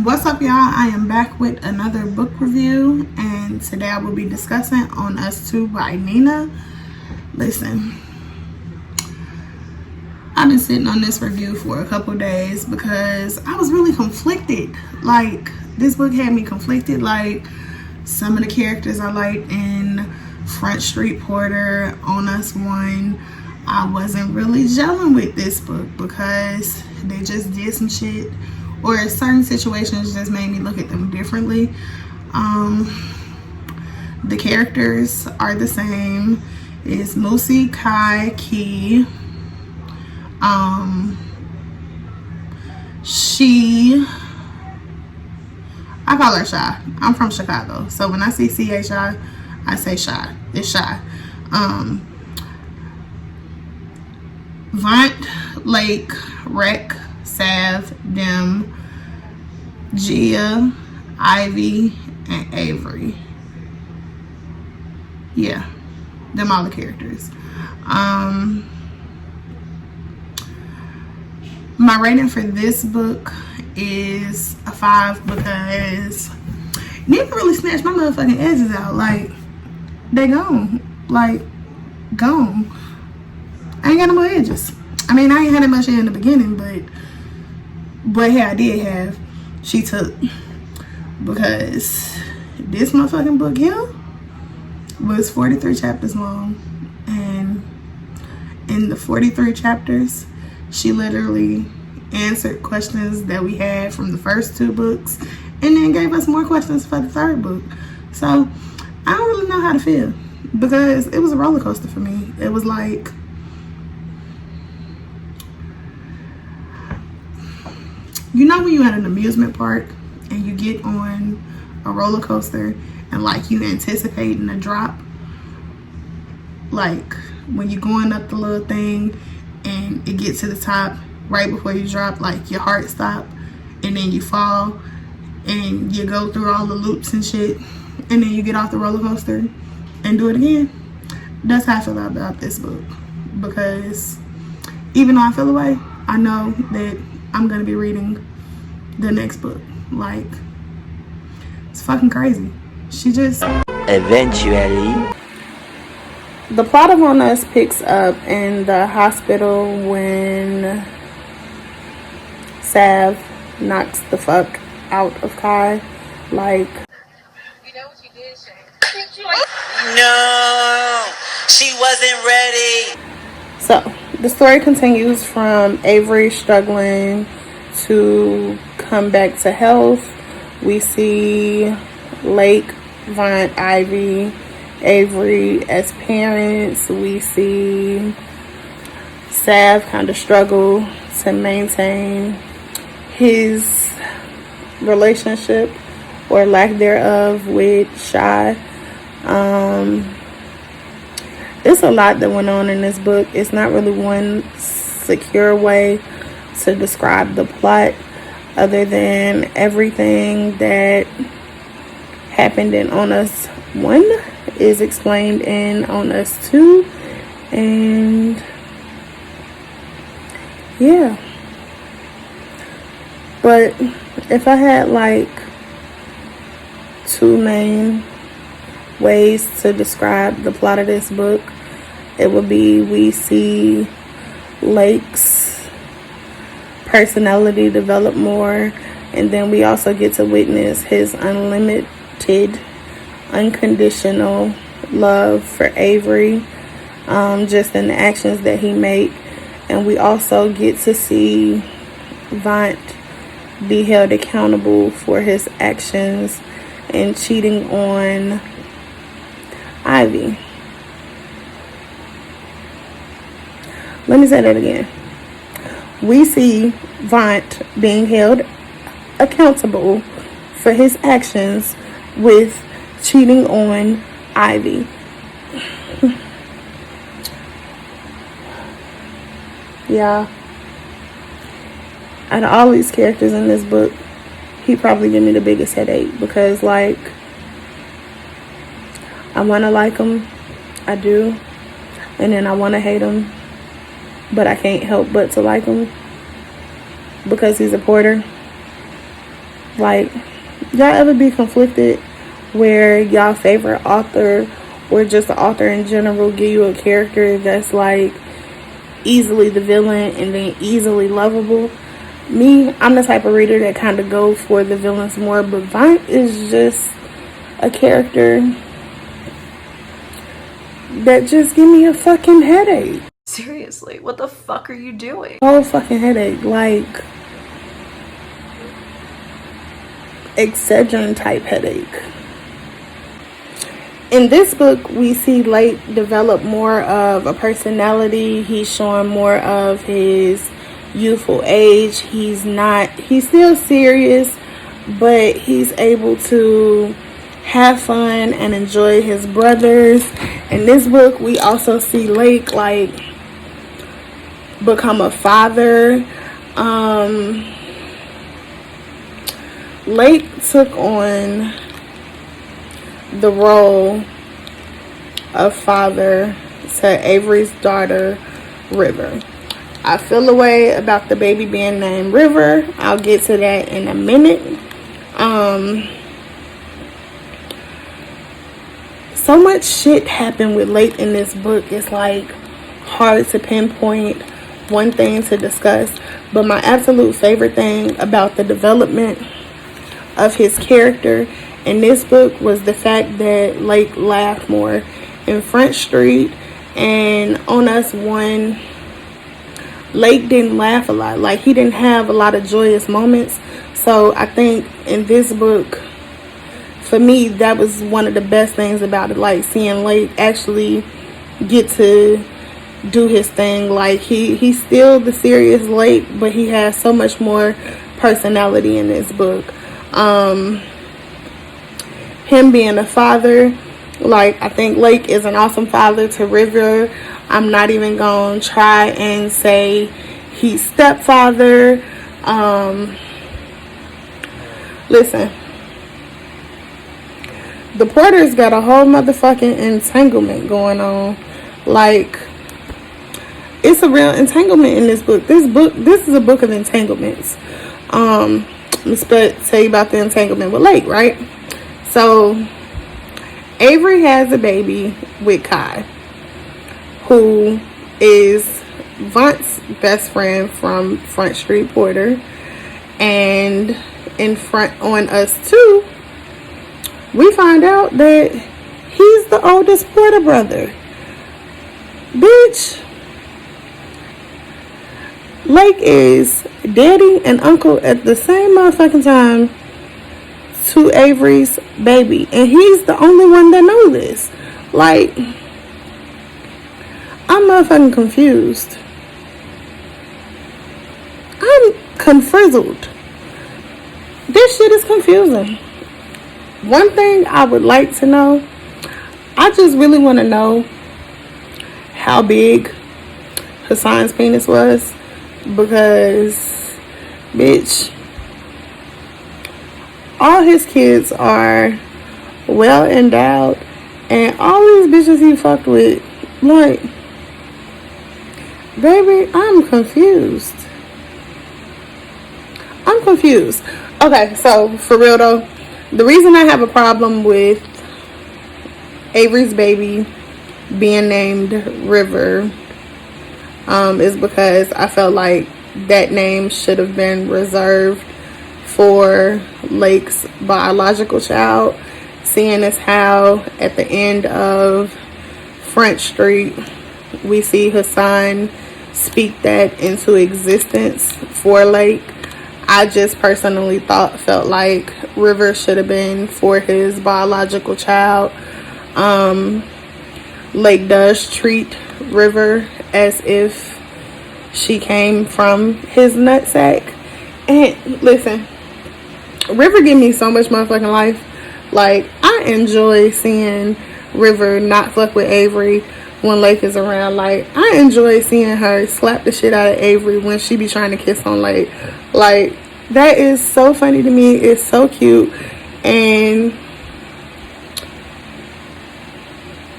What's up, y'all? I am back with another book review, and today I will be discussing On Us Two by Nina. Listen, I've been sitting on this review for a couple days because I was really conflicted. Like, this book had me conflicted. Like, some of the characters I liked in Front Street Porter, On Us One, I wasn't really gelling with this book because they just did some shit, or certain situations just made me look at them differently. The characters are the same. It's Musi, Kai, Key. I call her Shy. I'm from Chicago, so when I see C-H-I, I say Shy. It's Shy. Vaunt, Lake, Rec, Sav, Dem, Gia, Ivy, and Avery. Yeah, them all the characters. My rating for this book is a 5 because Nina really snatched my motherfucking edges out. Like, they gone. Like, gone. I ain't got no more edges. I mean, I ain't had that much in the beginning, but what hair I did have, she took. Because this motherfucking book here was 43 chapters long. And in the 43 chapters, she literally answered questions that we had from the first 2 books and then gave us more questions for the 3rd book. So I don't really know how to feel because it was a roller coaster for me. It was like, you know when you're at an amusement park and you get on a roller coaster and like you anticipating a drop? Like when you're going up the little thing and it gets to the top right before you drop, like your heart stop, and then you fall and you go through all the loops and shit, and then you get off the roller coaster and do it again. That's how I feel about this book, because even though I feel away, I know that I'm gonna be reading the next book. Like, it's fucking crazy. She just eventually. The plot of On Us picks up in the hospital when Sav knocks the fuck out of Kai. Like, you know what you did, Shay? No, she wasn't ready. So the story continues from Avery struggling to come back to health. We see Lake, Vaunt, Ivy, Avery as parents. We see Sav kind of struggle to maintain his relationship or lack thereof with Shy. It's a lot that went on in this book. It's not really one secure way to describe the plot other than everything that happened in On Us 1 is explained in On Us 2. And yeah. But if I had like 2 main ways to describe the plot of this book, it would be we see Lake's personality develop more, and then we also get to witness his unlimited, unconditional love for Avery, just in the actions that he make. And we also get to see Vaunt be held accountable for his actions and cheating on Ivy. Let me say that again. We see Vaunt being held accountable for his actions with cheating on Ivy. Yeah. Out of all these characters in this book, he probably give me the biggest headache because, like, I want to like him, I do, and then I want to hate him, but I can't help but to like him because he's a Porter. Like, y'all ever be conflicted where y'all favorite author or just the author in general give you a character that's like easily the villain and then easily lovable? Me, I'm the type of reader that kind of go for the villains more, but Vine is just a character that just give me a fucking headache. Seriously, what the fuck are you doing? Whole fucking headache, like Excedrin type headache. In this book, we see Lake develop more of a personality. He's showing more of his youthful age. He's still serious, but he's able to have fun and enjoy his brothers. In this book, we also see Lake like become a father. Lake took on the role of father to Avery's daughter, River. I feel a way about the baby being named River. I'll get to that in a minute. So much shit happened with Lake in this book. It's like hard to pinpoint one thing to discuss. But my absolute favorite thing about the development of his character in this book was the fact that Lake laughed more. In Front Street and On Us 1, Lake didn't laugh a lot. Like, he didn't have a lot of joyous moments. So I think in this book, for me, that was one of the best things about it. Like, seeing Lake actually get to do his thing. Like, he's still the serious Lake, but he has so much more personality in this book. Him being a father, like, I think Lake is an awesome father to River. I'm not even gonna try and say he's stepfather. Listen, the Porters got a whole motherfucking entanglement going on. Like, it's a real entanglement in this book. This is a book of entanglements. Let me tell you about the entanglement with Lake, right? So, Avery has a baby with Kai, who is Vaughnt's best friend from Front Street Porter. And in Front On Us 2, we find out that he's the oldest Porter brother. Bitch. Lake is daddy and uncle at the same motherfucking time to Avery's baby. And he's the only one that knows this. Like, I'm motherfucking confused. I'm confrizzled. This shit is confusing. One thing I would like to know, I just really want to know how big Hassan's penis was. Because, bitch, all his kids are well endowed, and all these bitches he fucked with, like, baby, I'm confused. Okay, so for real though, the reason I have a problem with Avery's baby being named River is because I felt like that name should have been reserved for Lake's biological child, seeing as how at the end of Front Street we see Hassan speak that into existence for Lake. I just personally felt like River should have been for his biological child. Lake does treat River as if she came from his nutsack. And listen, River give me so much motherfucking life. Like, I enjoy seeing River not fuck with Avery when Lake is around. Like, I enjoy seeing her slap the shit out of Avery when she be trying to kiss on Lake. Like, that is so funny to me. It's so cute. And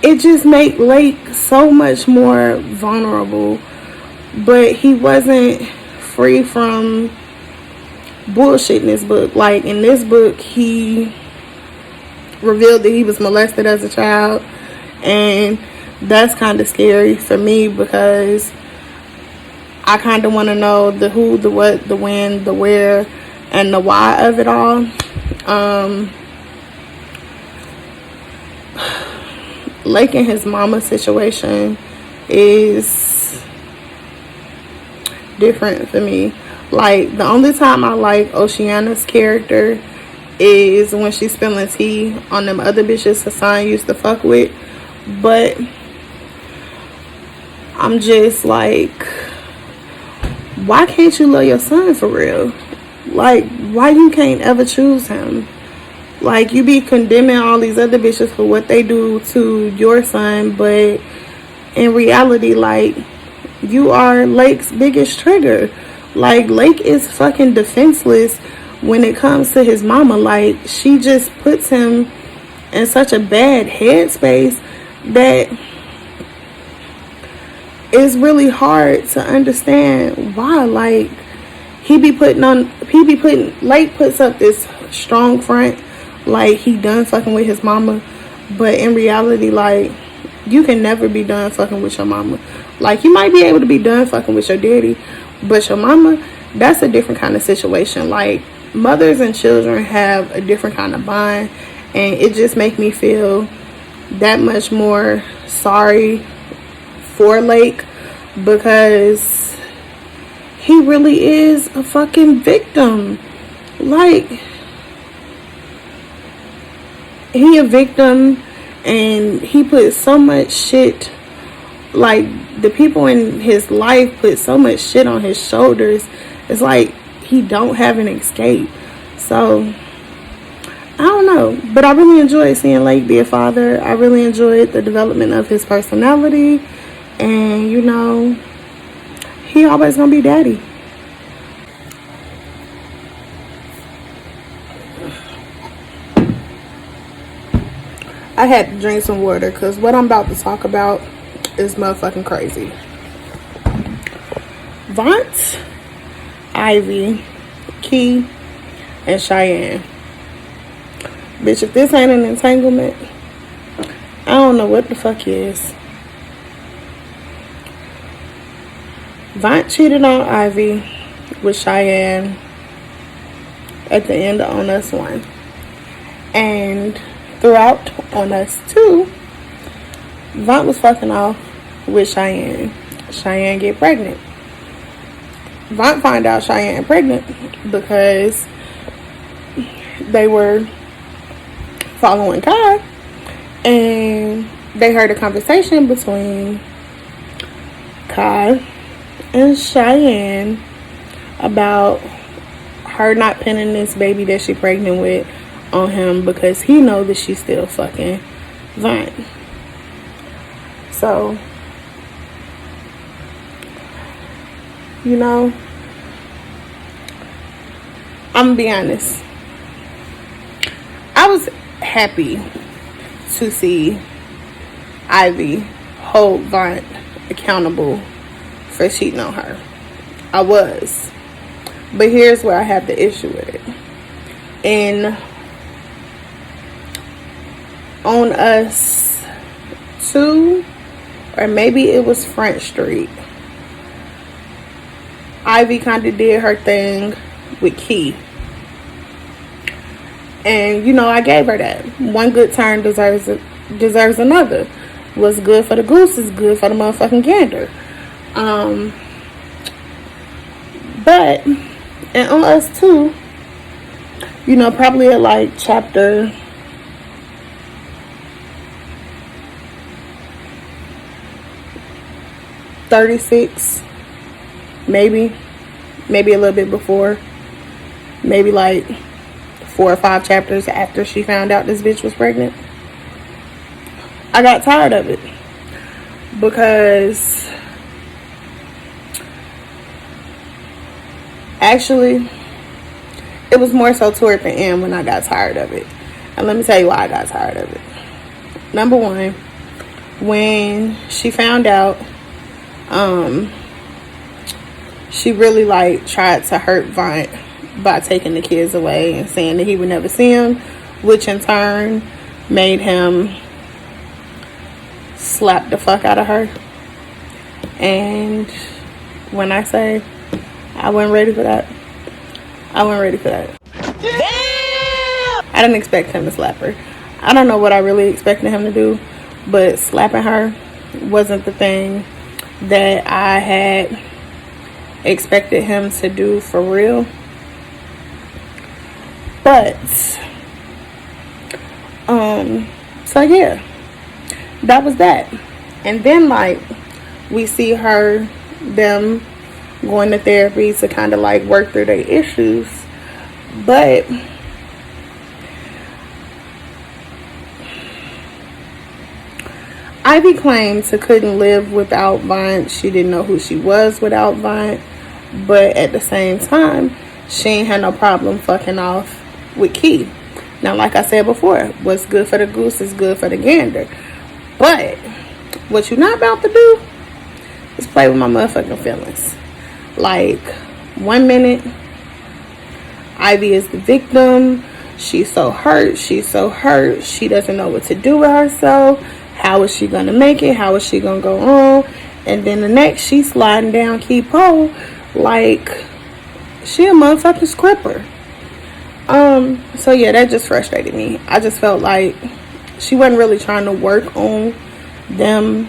it just made Lake so much more vulnerable. But he wasn't free from bullshit in this book. Like, in this book, he revealed that he was molested as a child, and that's kind of scary for me because I kind of want to know the who, the what, the when, the where, and the why of it all. Lake and his mama situation is different for me. Like, the only time I like Oceana's character is when she's spilling tea on them other bitches Hassan used to fuck with. But I'm just like, why can't you love your son for real? Like, why you can't ever choose him? Like, you be condemning all these other bitches for what they do to your son, but in reality, like, you are Lake's biggest trigger. Like, Lake is fucking defenseless when it comes to his mama. Like, she just puts him in such a bad headspace that it's really hard to understand why. Like, Lake puts up this strong front like he done fucking with his mama, but in reality, like, you can never be done fucking with your mama. Like, you might be able to be done fucking with your daddy, but your mama, that's a different kind of situation. Like, mothers and children have a different kind of bond, and it just makes me feel that much more sorry for Lake, because he really is a fucking victim. Like, he a victim, and he put so much shit, like, the people in his life put so much shit on his shoulders. It's like he don't have an escape. So I don't know, but I really enjoyed seeing Lake be a father. I really enjoyed the development of his personality, and you know, he always gonna be daddy. I had to drink some water because what I'm about to talk about is motherfucking crazy. Vaunt, Ivy, Key, and Cheyenne. Bitch, if this ain't an entanglement, I don't know what the fuck is. Vaunt cheated on Ivy with Cheyenne at the end of On Us 1. And throughout On Us 2, Vaunt was fucking off with Cheyenne. Cheyenne get pregnant. Vaunt find out Cheyenne pregnant because they were following Kai, and they heard a conversation between Kai and Cheyenne about her not pinning this baby that she pregnant with on him because he know that she's still fucking Vaunt. So, you know, I'm gonna be honest, I was happy to see Ivy hold Vaunt accountable for cheating on her. I was. But here's where I have the issue with it. In On Us 2, or maybe it was Front Street, Ivy kind of did her thing with Key. And, you know, I gave her that. One good turn deserves another. What's good for the goose is good for the motherfucking gander. But in On Us 2, you know, probably at like chapter 36, maybe a little bit before, maybe like 4 or 5 chapters after she found out this bitch was pregnant, I got tired of it because actually it was more so toward the end when I got tired of it. And let me tell you why I got tired of it. Number one, when she found out she really like tried to hurt Vaunt by taking the kids away and saying that he would never see them, which in turn made him slap the fuck out of her. And when I say I wasn't ready for that, I wasn't ready for that. Damn! I didn't expect him to slap her. I don't know what I really expected him to do, but slapping her wasn't the thing that I had expected him to do for real. But so yeah, that was that. And then like we see them going to therapy to kind of like work through their issues, but Ivy claimed to couldn't live without Vaughn. She didn't know who she was without Vaughn, but at the same time, she ain't had no problem fucking off with Key. Now, like I said before, what's good for the goose is good for the gander. But what you're not about to do is play with my motherfucking feelings. Like, 1 minute, Ivy is the victim. She's so hurt. She's so hurt. She doesn't know what to do with herself. How is she gonna make it? How is she gonna go on? And then the next, she's sliding down Key pole like she a motherfucking scripper. So yeah, that just frustrated me. I just felt like she wasn't really trying to work on them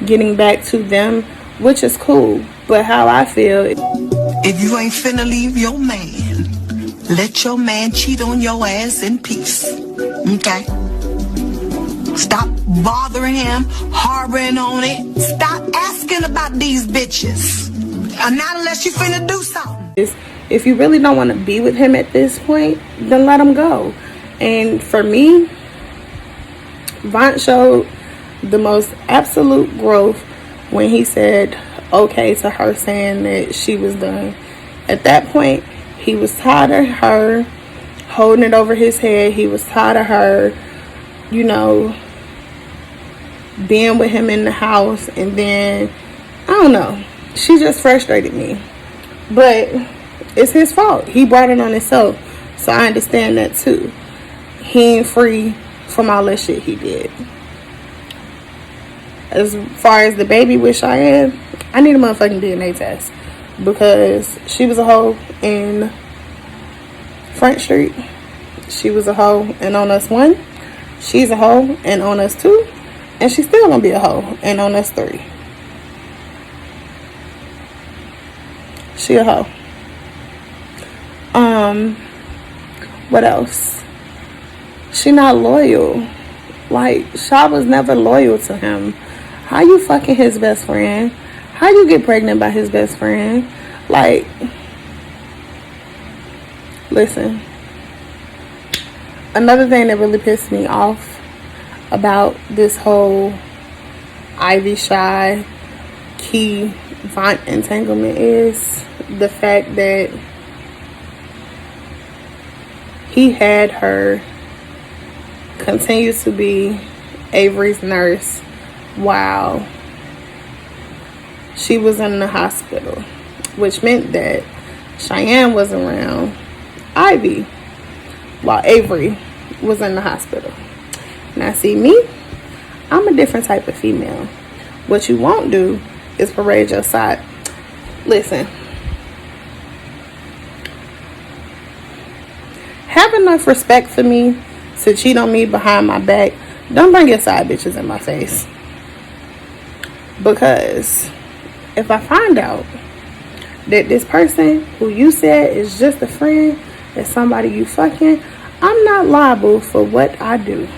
getting back to them, which is cool. But how I feel, if you ain't finna leave your man, let your man cheat on your ass in peace. Okay? Stop bothering him, harboring on it. Stop asking about these bitches. Not unless you finna do something. if you really don't want to be with him at this point, then let him go. And for me, Vaughn showed the most absolute growth when he said okay to her saying that she was done. At that point, he was tired of her holding it over his head. He was tired of her, you know, being with him in the house. And then, I don't know, she just frustrated me. But it's his fault. He brought it on himself. So I understand that too. He ain't free from all that shit he did. As far as the baby with Cheyenne, I need a motherfucking DNA test. Because she was a hoe in Front Street. She was a hoe and on us 1. She's a hoe and on us 2. And she's still gonna be a hoe and on us 3. She a hoe. What else? She not loyal. Like, Shaw was never loyal to him. How you fucking his best friend? How you get pregnant by his best friend? Like, listen. Another thing that really pissed me off about this whole Ivy Shy Key Vaughn entanglement is the fact that he had her continue to be Avery's nurse while she was in the hospital, which meant that Cheyenne was around Ivy while Avery was in the hospital. Now see me, I'm a different type of female. What you won't do is parade your side. Listen, have enough respect for me to cheat on me behind my back. Don't bring your side bitches in my face. Because if I find out that this person who you said is just a friend, is somebody you fucking, I'm not liable for what I do.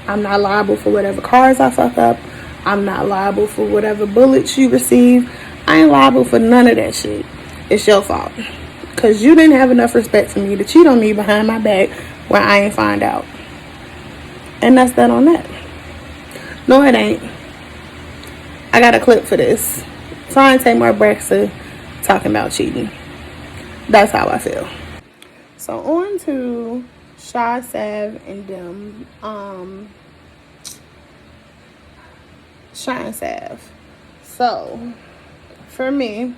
I'm not liable for whatever cars I fuck up. I'm not liable for whatever bullets you receive. I ain't liable for none of that shit. It's your fault. Because you didn't have enough respect for me to cheat on me behind my back when I ain't find out. And that's that on that. No, it ain't. I got a clip for this. So I ain't take more Braxton talking about cheating. That's how I feel. So on to Shy, Sav, and them. Shy and Sav. So, for me,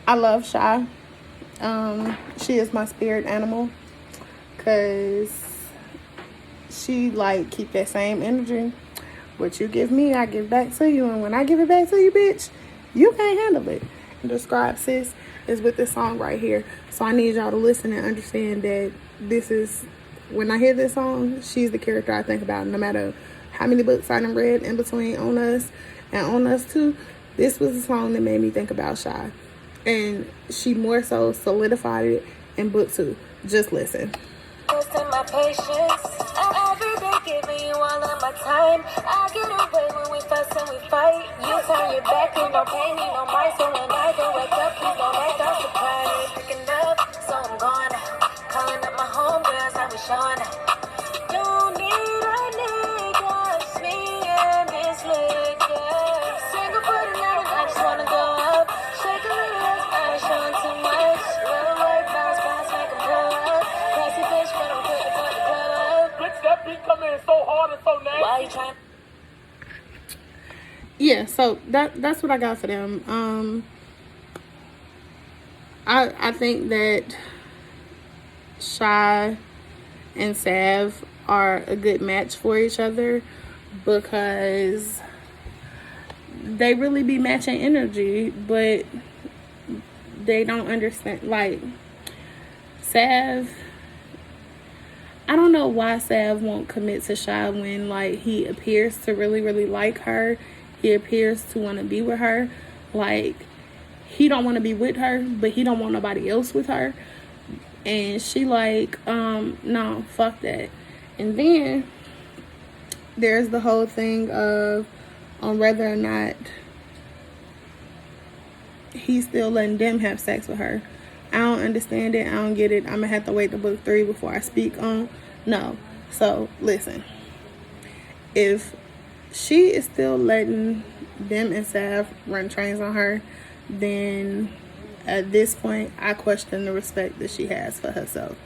I love Shy. She is my spirit animal because she like keep that same energy. What you give me, I give back to you, and when I give it back to you, bitch, you can't handle it. Describe Sis is with this song right here. So I need y'all to listen and understand that this is, when I hear this song, she's the character I think about. No matter how many books I done read in between On Us and On Us Too, this was a song that made me think about Shy. And she more so solidified it in book 2. Just listen. Wasting my patience. Every day giving you all of my time. I get away when we fuss and we fight. You turn your back, you no pain, you no mind. So when I go wake up, please don't make us surprise. Picking up, so I'm going out. Calling up my homegirls, I be showing up. Don't need a nigga, it's me and this liquor. Single for the night, I just wanna go up. Shake a little less, I ain't showing too much. Little white bounce, bounce, make 'em blow up. Classy bitch, but I'm quick for the club. Bitch, that beat coming in so hard and so nasty. Why you trying? Yeah, so that's what I got for them. I think that Shy and Sav are a good match for each other because they really be matching energy, but they don't understand. Like, Sav, I don't know why Sav won't commit to Shy when, like, he appears to really, really like her. He appears to want to be with her. Like, he don't want to be with her, but he don't want nobody else with her. And she like, no, fuck that. And then there's the whole thing of on whether or not he's still letting them have sex with her. I don't understand it. I don't get it. I'm gonna have to wait to book 3 before I speak on. No. So listen, if she is still letting them and Sav run trains on her, then at this point I question the respect that she has for herself.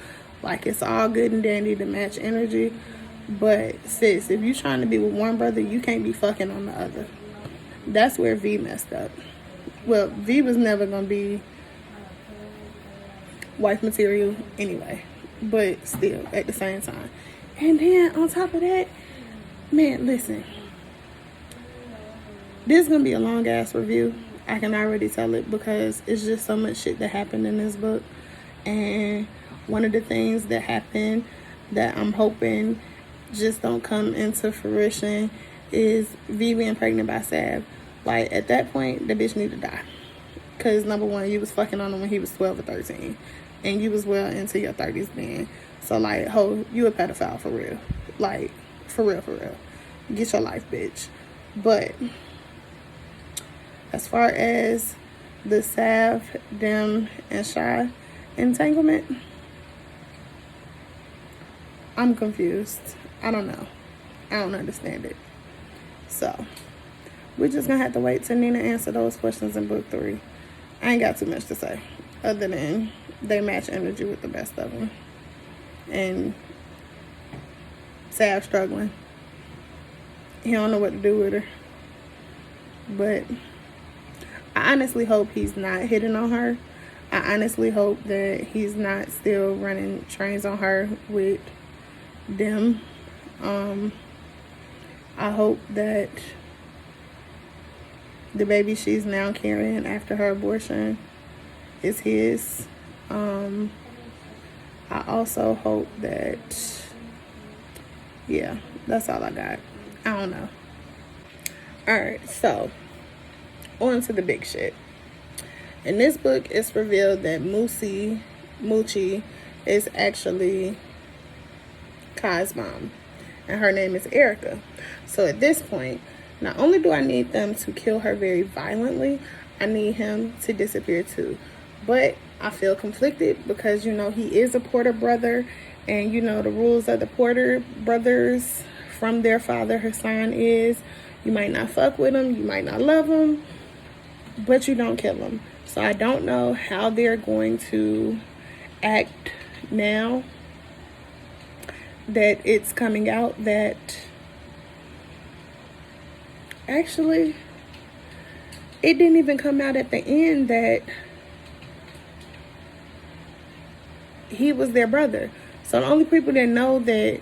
Like, it's all good and dandy to match energy, but sis, if you trying to be with one brother, you can't be fucking on the other. That's where V messed up. Well, V was never gonna be wife material anyway, but still at the same time. And then on top of that, man, listen, this is gonna be a long ass review. I can already tell it because it's just so much shit that happened in this book. And one of the things that happened that I'm hoping just don't come into fruition is V being pregnant by Sav. Like, at that point, the bitch need to die. Because number one, you was fucking on him when he was 12 or 13. And you was well into your 30s then. So like, ho, you a pedophile for real. Like, for real, for real. Get your life, bitch. But as far as the Sav, them, and Shy entanglement, I'm confused. I don't know. I don't understand it. So we're just gonna have to wait till Nina answer those questions in book 3. I ain't got too much to say other than they match energy with the best of them. And Sav struggling. He don't know what to do with her. But I honestly hope he's not hitting on her. I honestly hope that he's not still running trains on her with them. I hope that the baby she's now carrying after her abortion is his. I also hope that, yeah, that's all I got. I don't know. Alright, so on to the big shit. In this book, it's revealed that Moochie is actually Kai's mom, and her name is Erica. So at this point, not only do I need them to kill her very violently, I need him to disappear too. But I feel conflicted because, you know, he is a Porter brother, and you know the rules of the Porter brothers from their father Hassan is you might not fuck with him, you might not love him, but you don't kill him. So I don't know how they're going to act now that it's coming out that actually it didn't even come out at the end that he was their brother. So the only people that know that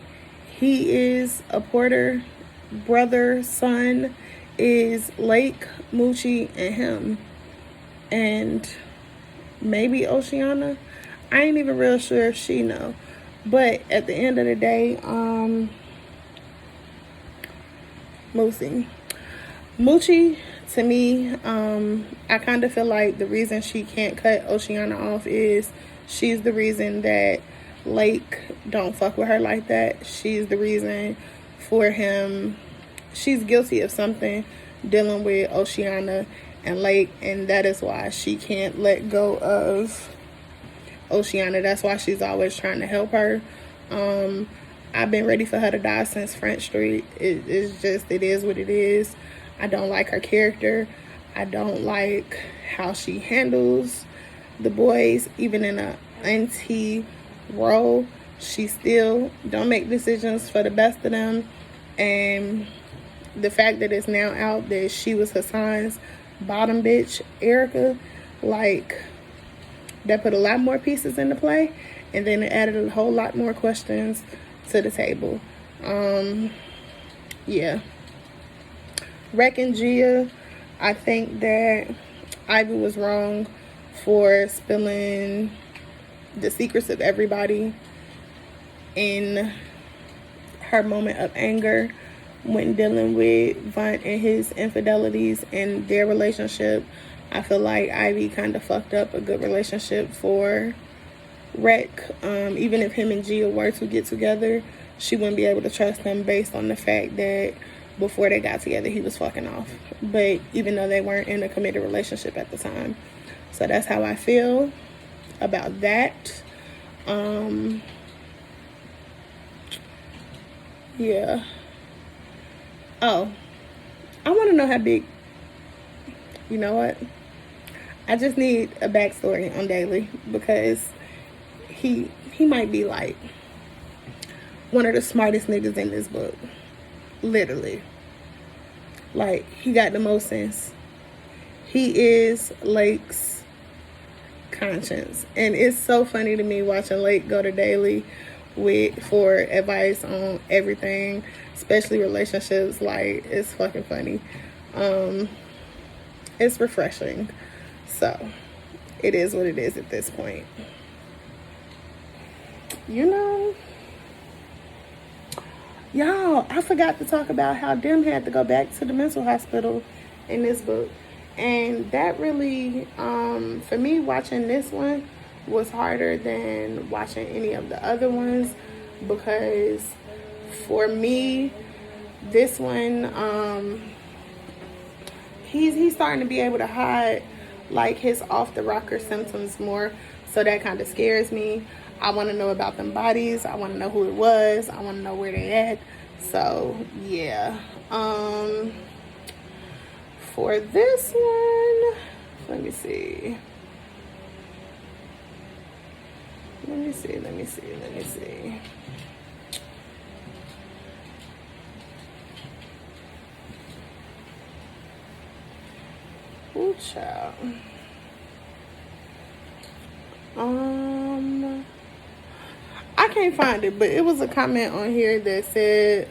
he is a Porter brother, son, is Lake, Moochie, and him. And maybe Oceana. I ain't even real sure if she know. But at the end of the day, Moochie, to me, I kind of feel like the reason she can't cut Oceana off is she's the reason that Lake don't fuck with her like that. She's the reason for him. She's guilty of something dealing with Oceana and Lake, and that is why she can't let go of Oceana. That's why she's always trying to help her. I've been ready for her to die since Front Street. It is what it is. I don't like her character. I don't like how she handles the boys, even in a auntie role. She still don't make decisions for the best of them. And the fact that it's now out that she was Hassan's bottom bitch, Erica, like, that put a lot more pieces into play, and then it added a whole lot more questions to the table. Yeah. Rec and Gia, I think that Ivy was wrong for spilling the secrets of everybody in her moment of anger when dealing with Vaughn and his infidelities and their relationship. I feel like Ivy kind of fucked up a good relationship for Rec. Even if him and Gia were to get together, she wouldn't be able to trust him based on the fact that before they got together, he was fucking off. But even though they weren't in a committed relationship at the time. So that's how I feel about that. Yeah. Oh, I want to know how big. You know what? I just need a backstory on Daly, because he might be like one of the smartest niggas in this book. Literally. Like, he got the most sense. He is Lake's conscience. And it's so funny to me watching Lake go to Daly for advice on everything, especially relationships. Like, it's fucking funny. It's refreshing. So, it is what it is at this point. You know, y'all, I forgot to talk about how Dim had to go back to the mental hospital in this book. And that really, for me, watching this one was harder than watching any of the other ones, because for me, this one, he's starting to be able to hide like his off the rocker symptoms more, so that kind of scares me. I want to know about them bodies. I want to know who it was. I want to know where they at. So yeah, for this one, let me see. Ooh, child. I can't find it, but it was a comment on here that said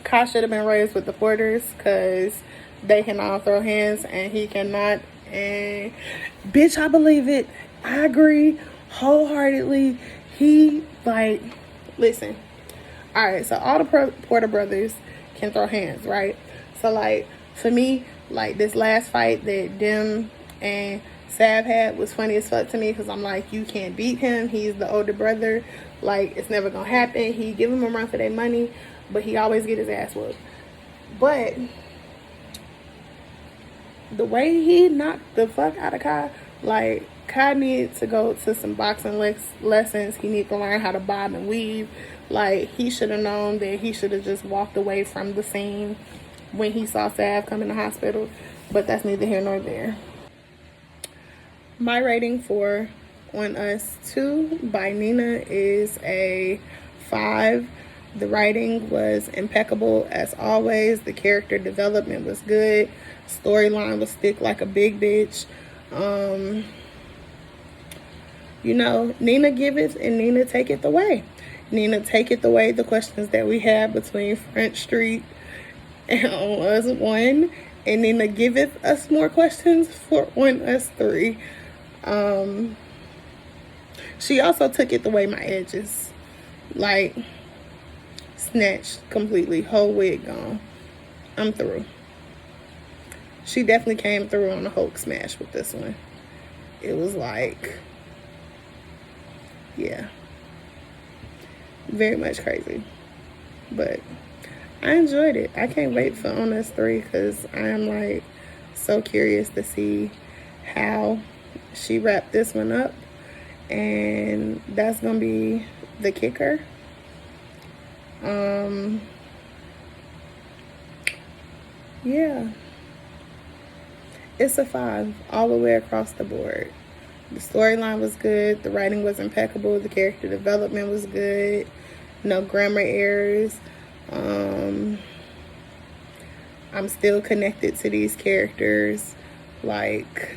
Kai should have been raised with the Porters, because they can all throw hands and he cannot. And bitch, I believe it. I agree wholeheartedly. He, like, listen. All right, so all the Porter brothers can throw hands, right? So, like, for me, like, this last fight that Dim and Sav had was funny as fuck to me, because I'm like, you can't beat him. He's the older brother. Like, it's never gonna happen. He give him a run for their money, but he always get his ass whooped. But the way he knocked the fuck out of Kai, like, Kai needs to go to some boxing lessons. He needs to learn how to bob and weave. Like, he should have known that he should have just walked away from the scene when he saw Sav come in the hospital. But that's neither here nor there. My rating for On Us 2 by Nina is a 5. The writing was impeccable as always. The character development was good. Storyline was thick like a big bitch. You know, Nina giveth and Nina taketh away. Nina taketh away the questions that we had between Front Street and On Us 1. And Nina giveth us more questions for On Us 3. She also took it away my edges. Like, snatched completely. Whole wig gone. I'm through. She definitely came through on the Hulk smash with this one. It was like, yeah, very much crazy. But I enjoyed it. I can't wait for On Us 3 because I am like so curious to see how she wrapped this one up. And that's gonna be the kicker. Yeah, it's a 5 all the way across the board. The storyline was good, the writing was impeccable, the character development was good, no grammar errors. I'm still connected to these characters. Like,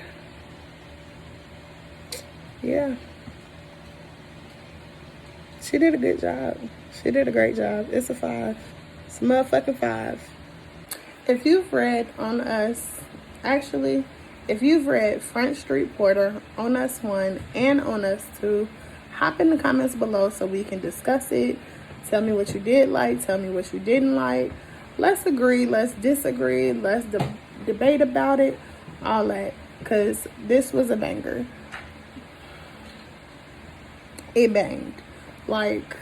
yeah, she did a good job. She did a great job. It's a 5. It's a motherfucking 5. If you've read On Us, actually, if you've read Front Street Porter, On Us 1, and On Us 2, hop in the comments below so we can discuss it. Tell me what you did like. Tell me what you didn't like. Let's agree. Let's disagree. Let's debate about it. All that. Because this was a banger. It banged. Like,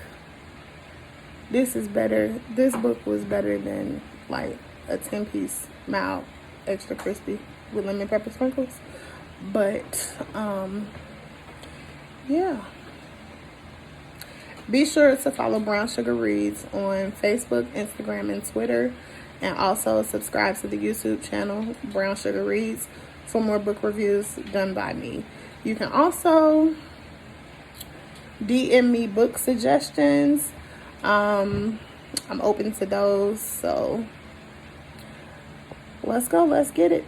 this is better. This book was better than, like, a 10-piece mild extra crispy with lemon pepper sprinkles. But yeah, be sure to follow Brown Sugar Reads on Facebook, Instagram, and Twitter, and also subscribe to the YouTube channel Brown Sugar Reads for more book reviews done by me. You can also DM me book suggestions. I'm open to those, so let's go, let's get it.